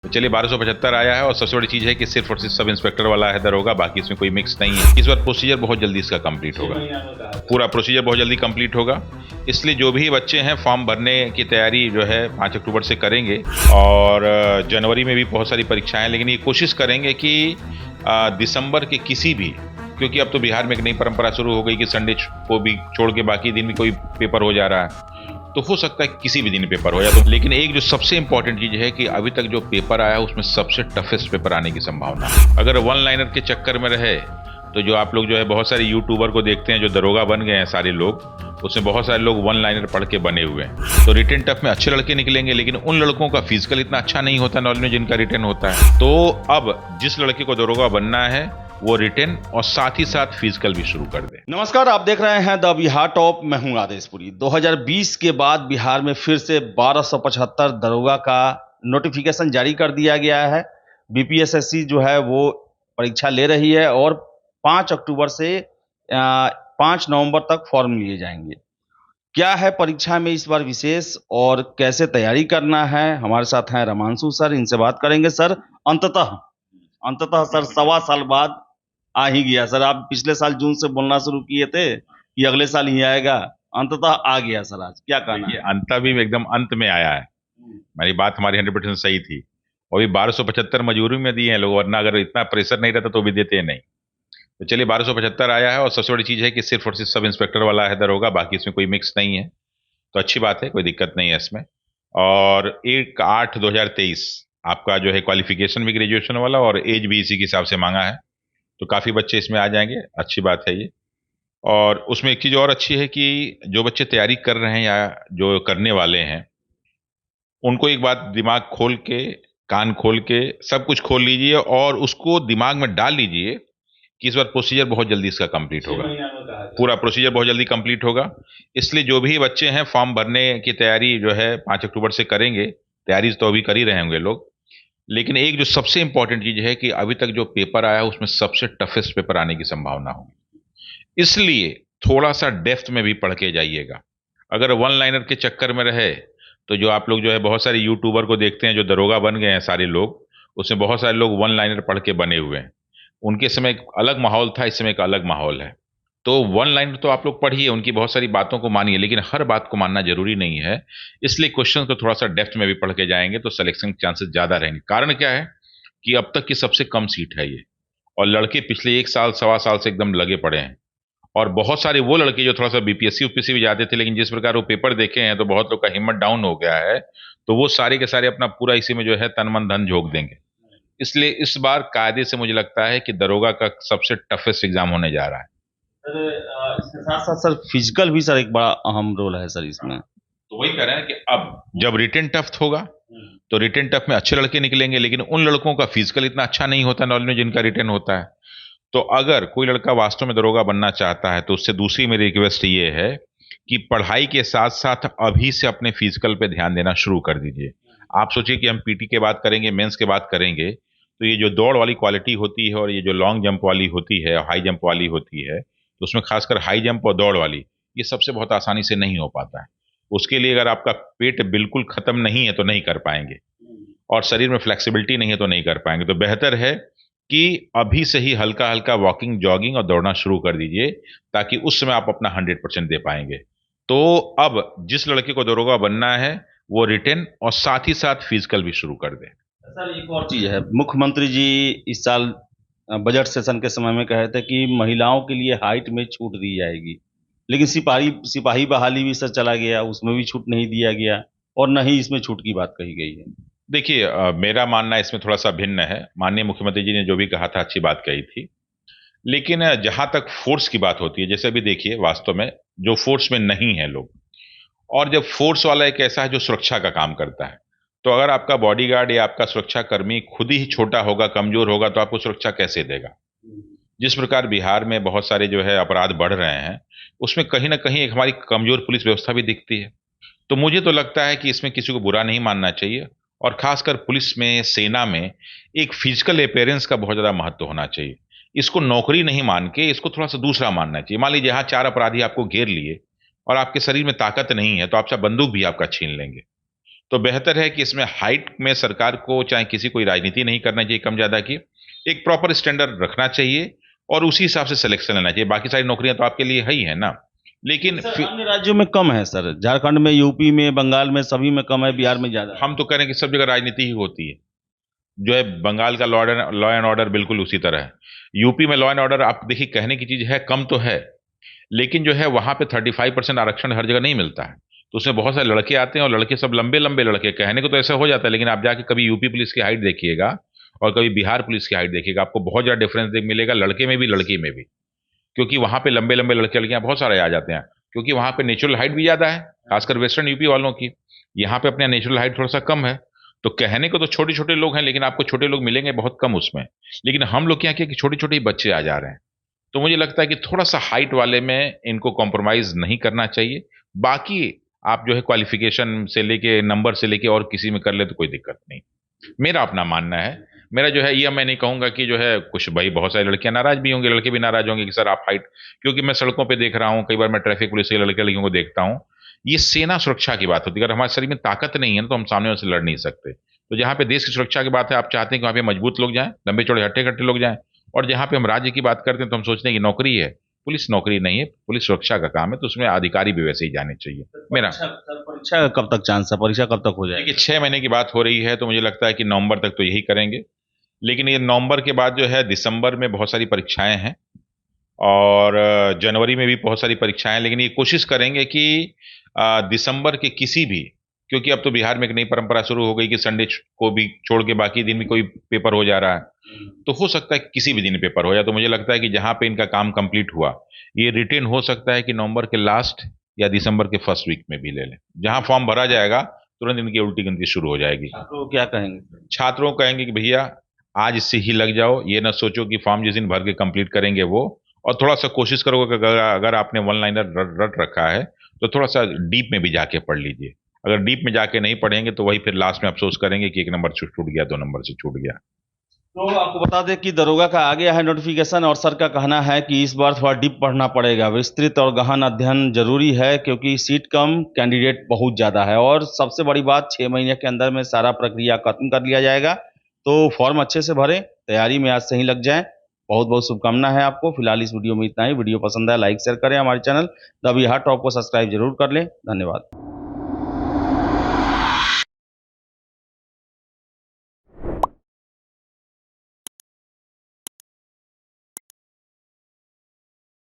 तो चलिए 1275 आया है और सबसे बड़ी चीज़ है कि सिर्फ और सिर्फ सब इंस्पेक्टर वाला है दरोगा, बाकी इसमें कोई मिक्स नहीं है। इस बार प्रोसीजर बहुत जल्दी इसका कंप्लीट होगा, पूरा प्रोसीजर बहुत जल्दी कंप्लीट होगा। इसलिए जो भी बच्चे हैं फॉर्म भरने की तैयारी जो है 5 अक्टूबर से करेंगे और जनवरी में भी बहुत सारी परीक्षाएं, लेकिन ये कोशिश करेंगे कि दिसंबर के किसी भी, क्योंकि अब तो बिहार में एक नई परंपरा शुरू हो गई कि संडे को भी छोड़ के बाकी दिन भी कोई पेपर हो जा रहा है, तो हो सकता है किसी भी दिन पेपर हो या तो। लेकिन एक जो सबसे इंपॉर्टेंट चीज है कि अभी तक जो पेपर आया है उसमें सबसे टफेस्ट पेपर आने की संभावना है। अगर वन लाइनर के चक्कर में रहे तो जो आप लोग जो है बहुत सारे यूट्यूबर को देखते हैं जो दरोगा बन गए हैं सारे लोग, उसमें बहुत सारे लोग वन लाइनर पढ़ के बने हुए हैं। तो रिटन टफ में अच्छे लड़के निकलेंगे, लेकिन उन लड़कों का फिजिकल इतना अच्छा नहीं होता नॉलेज में जिनका रिटन होता है। तो अब जिस लड़के को दरोगा बनना है वो रिटन और साथ ही साथ फिजिकल भी शुरू कर दे। नमस्कार, आप देख रहे हैं द बिहार टॉप। मैं हूं आदेशपुरी। 2020 के बाद बिहार में फिर से 1275 दरोगा का नोटिफिकेशन जारी कर दिया गया है। बीपीएसएससी जो है वो परीक्षा ले रही है और 5 अक्टूबर से 5 नवंबर तक फॉर्म लिए जाएंगे। क्या है परीक्षा में इस बार विशेष और कैसे तैयारी करना है, हमारे साथ हैं रमांशु सर, इनसे बात करेंगे। सर, अंततः सर 1.25 साल बाद आ ही गया। सर, आप पिछले साल जून से बोलना शुरू किए थे कि अगले साल ही आएगा, अंततः आ गया। सर, आज क्या कहना है? अंत भी एकदम अंत में आया है। मेरी बात हमारी 100% सही थी। और भी 1275 मजबूरी में दिए हैं लोग, वरना अगर इतना प्रेशर नहीं रहता तो भी देते नहीं। तो चलिए 1275 आया है और सबसे बड़ी चीज है कि सिर्फ और सिर्फ सब इंस्पेक्टर वाला है दरोगा, बाकी इसमें कोई मिक्स नहीं है। तो अच्छी बात है, कोई दिक्कत नहीं है इसमें। और 1/8/2023 आपका जो है क्वालिफिकेशन भी ग्रेजुएशन वाला और एज भी इसी के हिसाब से मांगा है, तो काफी बच्चे इसमें आ जाएंगे, अच्छी बात है ये। और उसमें एक चीज और अच्छी है कि जो बच्चे तैयारी कर रहे हैं या जो करने वाले हैं, उनको एक बात दिमाग खोल के, कान खोल के, सब कुछ खोल लीजिए और उसको दिमाग में डाल लीजिए कि इस बार प्रोसीजर बहुत जल्दी इसका कंप्लीट होगा, पूरा प्रोसीजर बहुत जल्दी कंप्लीट होगा। इसलिए जो भी बच्चे हैं फॉर्म भरने की तैयारी जो है 5 अक्टूबर से करेंगे। तैयारी तो अभी कर ही रहे होंगे लोग, लेकिन एक जो सबसे इंपॉर्टेंट चीज है कि अभी तक जो पेपर आया उसमें सबसे टफेस्ट पेपर आने की संभावना होगी। इसलिए थोड़ा सा डेप्थ में भी पढ़ के जाइएगा। अगर वन लाइनर के चक्कर में रहे तो जो आप लोग जो है बहुत सारे यूट्यूबर को देखते हैं जो दरोगा बन गए हैं सारे लोग, उसमें बहुत सारे लोग वन लाइनर पढ़ के बने हुए हैं। उनके समय एक अलग माहौल था, इस समय एक अलग माहौल है। तो वन लाइनर तो आप लोग पढ़िए, उनकी बहुत सारी बातों को मानिए, लेकिन हर बात को मानना जरूरी नहीं है। इसलिए क्वेश्चन को थोड़ा सा डेप्थ में भी पढ़ के जाएंगे तो सिलेक्शन के चांसेस ज्यादा रहेंगे। कारण क्या है कि अब तक की सबसे कम सीट है ये, और लड़के पिछले 1 साल 1.25 साल से एकदम लगे पड़े हैं। और बहुत सारे वो लड़के जो थोड़ा सा बीपीएससी यूपीएससी भी जाते थे, लेकिन जिस प्रकार वो पेपर देखे हैं तो बहुत लोग का हिम्मत डाउन हो गया है, तो वो सारे के सारे अपना पूरा इसी में जो है तन मन धन झोंक देंगे। इसलिए इस बार कायदे से मुझे लगता है कि दरोगा का सबसे टफेस्ट एग्जाम होने जा रहा है। सर, इसके साथ साथ सर फिजिकल भी सर एक बड़ा अहम रोल है सर इसमें। तो वही कह रहे हैं कि अब जब रिटन टफ होगा तो रिटन टफ में अच्छे लड़के निकलेंगे, लेकिन उन लड़कों का फिजिकल इतना अच्छा नहीं होता नॉलेज में जिनका रिटन होता है। तो अगर कोई लड़का वास्तव में दरोगा बनना चाहता है तो उससे दूसरी मेरी रिक्वेस्ट ये है कि पढ़ाई के साथ साथ अभी से अपने फिजिकल पे ध्यान देना शुरू कर दीजिए। आप सोचिए कि हम पीटी के बात करेंगे, मेंस के बात करेंगे, तो ये जो दौड़ वाली क्वालिटी होती है और ये जो लॉन्ग जंप वाली होती है, हाई जंप वाली होती है, तो उसमें खासकर हाई जंप और दौड़ वाली, ये सबसे बहुत आसानी से नहीं हो पाता है। उसके लिए अगर आपका पेट बिल्कुल खत्म नहीं है तो नहीं कर पाएंगे, और शरीर में फ्लेक्सिबिलिटी नहीं है तो नहीं कर पाएंगे। तो बेहतर है कि अभी से ही हल्का हल्का वॉकिंग, जॉगिंग और दौड़ना शुरू कर दीजिए, ताकि उस समय आप अपना 100% दे पाएंगे। तो अब जिस लड़के को दरोगा बनना है वो रिटन और साथ ही साथ फिजिकल भी शुरू कर दे। सर, एक और चीज है, मुख्यमंत्री जी इस साल बजट सेशन के समय में कहे थे कि महिलाओं के लिए हाइट में छूट दी जाएगी, लेकिन सिपाही बहाली भी सर चला गया, उसमें भी छूट नहीं दिया गया और न ही इसमें छूट की बात कही गई है। देखिए, मेरा मानना इसमें थोड़ा सा भिन्न है। माननीय मुख्यमंत्री जी ने जो भी कहा था अच्छी बात कही थी, लेकिन जहां तक फोर्स की बात होती है, जैसे अभी देखिए वास्तव में जो फोर्स में नहीं है लोग, और जब फोर्स वाला एक ऐसा है जो सुरक्षा का काम करता है, तो अगर आपका बॉडीगार्ड या आपका सुरक्षा कर्मी खुद ही छोटा होगा, कमजोर होगा, तो आपको सुरक्षा कैसे देगा? जिस प्रकार बिहार में बहुत सारे जो है अपराध बढ़ रहे हैं, उसमें कहीं ना कहीं एक हमारी कमजोर पुलिस व्यवस्था भी दिखती है। तो मुझे तो लगता है कि इसमें किसी को बुरा नहीं मानना चाहिए, और खासकर पुलिस में, सेना में एक फिजिकल अपेयरेंस का बहुत ज्यादा महत्व होना चाहिए। इसको नौकरी नहीं मान के इसको थोड़ा सा दूसरा मानना चाहिए। मान लीजिए यहाँ 4 अपराधी आपको घेर लिए और आपके शरीर में ताकत नहीं है, तो आपसे बंदूक भी आपका छीन लेंगे। तो बेहतर है कि इसमें हाइट में सरकार को चाहे किसी कोई राजनीति नहीं करना चाहिए कम ज्यादा की, एक प्रॉपर स्टैंडर्ड रखना चाहिए और उसी हिसाब से सिलेक्शन लेना चाहिए। बाकी सारी नौकरियां तो आपके लिए है ही है ना, लेकिन सर अन्य राज्यों में कम है सर, झारखंड में, यूपी में, बंगाल में, सभी में कम है, बिहार में ज्यादा है। हम तो कह रहे हैं कि सब जगह राजनीति ही होती है। जो है बंगाल का लॉ एंड ऑर्डर बिल्कुल उसी तरह है। यूपी में लॉ एंड ऑर्डर आप देखिए, कहने की चीज है, कम तो है, लेकिन जो है वहां पे 35% आरक्षण हर जगह नहीं मिलता है। तो उसमें बहुत सारे लड़के आते हैं और लड़के सब लंबे लंबे लड़के, कहने को तो ऐसा हो जाता है, लेकिन आप जाके कभी यूपी पुलिस की हाइट देखिएगा और कभी बिहार पुलिस की हाइट देखिएगा, आपको बहुत ज्यादा डिफरेंस मिलेगा, लड़के में भी लड़की में भी। क्योंकि वहां पे लंबे लंबे लड़के लड़कियां बहुत सारे आ जाते हैं, क्योंकि वहां पे नेचुरल हाइट भी ज्यादा है, खासकर वेस्टर्न यूपी वालों की। यहाँ पे अपने नेचुरल हाइट थोड़ा सा कम है। तो कहने को तो छोटे छोटे लोग हैं, लेकिन आपको छोटे लोग मिलेंगे बहुत कम उसमें। लेकिन हम लोग क्या किया कि छोटे छोटे बच्चे आ जा रहे हैं। तो मुझे लगता है कि थोड़ा सा हाइट वाले में इनको कॉम्प्रोमाइज नहीं करना चाहिए। बाकी आप जो है क्वालिफिकेशन से लेके, नंबर से लेके और किसी में कर ले तो कोई दिक्कत नहीं, मेरा अपना मानना है। मेरा जो है, ये मैं नहीं कहूंगा कि जो है कुछ, भाई बहुत सारी लड़कियां नाराज भी होंगी, लड़के भी नाराज होंगे कि सर आप हाइट, क्योंकि मैं सड़कों पे देख रहा हूं, कई बार मैं ट्रैफिक पुलिस के लड़के लड़कियों को देखता हूं। ये सेना सुरक्षा की बात होती है। अगर हमारे शरीर में ताकत नहीं है ना, तो हम सामने से लड़ नहीं सकते। तो जहां पे देश की सुरक्षा की बात है, आप चाहते हैं कि वहां पे मजबूत लोग जाएं, लंबे चौड़े हट्टे कट्टे लोग जाएं। और जहां पे हम राज्य की बात करते हैं तो हम सोचते हैं कि नौकरी है, पुलिस नौकरी नहीं है, पुलिस सुरक्षा का काम है, तो उसमें अधिकारी भी वैसे ही जाने चाहिए। मेरा परीक्षा का कब तक चांस है, परीक्षा कब तक हो जाएगी? देखिए 6 महीने की बात हो रही है, तो मुझे लगता है कि नवंबर तक तो यही करेंगे। लेकिन ये नवंबर के बाद जो है दिसंबर में बहुत सारी परीक्षाएं हैं और जनवरी में भी बहुत सारी परीक्षाएं हैं। लेकिन ये कोशिश करेंगे कि दिसंबर के किसी भी, क्योंकि अब तो बिहार में एक नई परंपरा शुरू हो गई कि संडे को भी छोड़ के बाकी दिन भी कोई पेपर हो जा रहा है। तो हो सकता है कि किसी भी दिन पेपर हो जाए। तो मुझे लगता है कि जहां पे इनका काम कंप्लीट हुआ, ये रिटेन हो सकता है कि नवंबर के लास्ट या दिसंबर के फर्स्ट वीक में भी ले लें। जहां फॉर्म भरा जाएगा तुरंत इनकी उल्टी गिनती शुरू हो जाएगी। छात्रों को क्या कहेंगे? छात्रों को कहेंगे कि भैया आज इससे ही लग जाओ, ये ना सोचो कि फॉर्म जिस दिन भर के कंप्लीट करेंगे वो। और थोड़ा सा कोशिश करो कि अगर आपने वन लाइनर रट रखा है तो थोड़ा सा डीप में भी जाके पढ़ लीजिए। अगर डीप में जाके नहीं पढ़ेंगे तो वही फिर लास्ट में अफसोस करेंगे कि 1 नंबर छूट गया, 2 नंबर से छूट गया। तो आपको बता दें कि दरोगा का आ गया है नोटिफिकेशन और सर का कहना है कि इस बार थोड़ा डीप पढ़ना पड़ेगा, विस्तृत और गहन अध्ययन जरूरी है, क्योंकि सीट कम, कैंडिडेट बहुत ज़्यादा है। और सबसे बड़ी बात, 6 महीने के अंदर में सारा प्रक्रिया खत्म कर लिया जाएगा। तो फॉर्म अच्छे से भरें, तैयारी में आज से ही लग जाएं। बहुत बहुत शुभकामना है आपको। फिलहाल इस वीडियो में इतना ही। वीडियो पसंद आया लाइक शेयर करें, हमारे चैनल द बिहार टॉप को सब्सक्राइब जरूर कर लें। धन्यवाद।